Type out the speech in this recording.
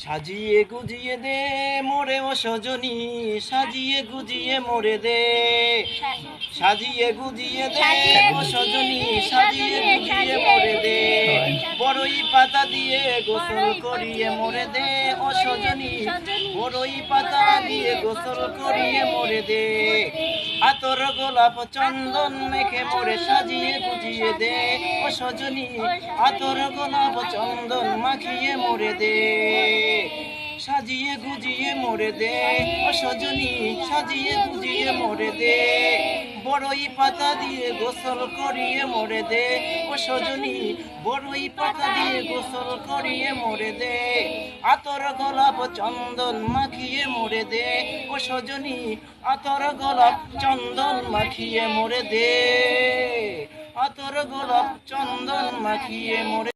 সাজিয়ে গুজিয়ে দে মোরে ও সজনী, সাজিয়ে গুজিয়ে মোরে দে, সাজিয়ে গুজিয়ে দে ও সজনী, সাজিয়ে গুজিয়ে মোরে দে, বড়ই পাতা দিয়ে গোসল করিয়ে মোরে দে ও সজনী, বড়ই পাতা দিয়ে গোসল করিয়ে মোরে দে, আতর গোলাপ চন্দন মেখে মোরে সাজিয়ে গুজিয়ে দে ও সজনী, আতর গোলাপ চন্দন মাখিয়ে মোরে দে, সাজিয়ে গুজিয়ে মোরে দে ও সজনী, সাজিয়ে গুজিয়ে মোরে দে, বড়ই পাতা দিয়ে গোসল করিয়ে মোরে দে ও সজনী, বড়ই পাতা দিয়ে গোসল করিয়ে মোরে দে, আতর গোলাপ চন্দন মাখিয়ে মোরে দে ও সজনী, আতর গোলাপ চন্দন মাখিয়ে মোরে দে, আতর গোলাপ চন্দন মাখিয়ে মোরে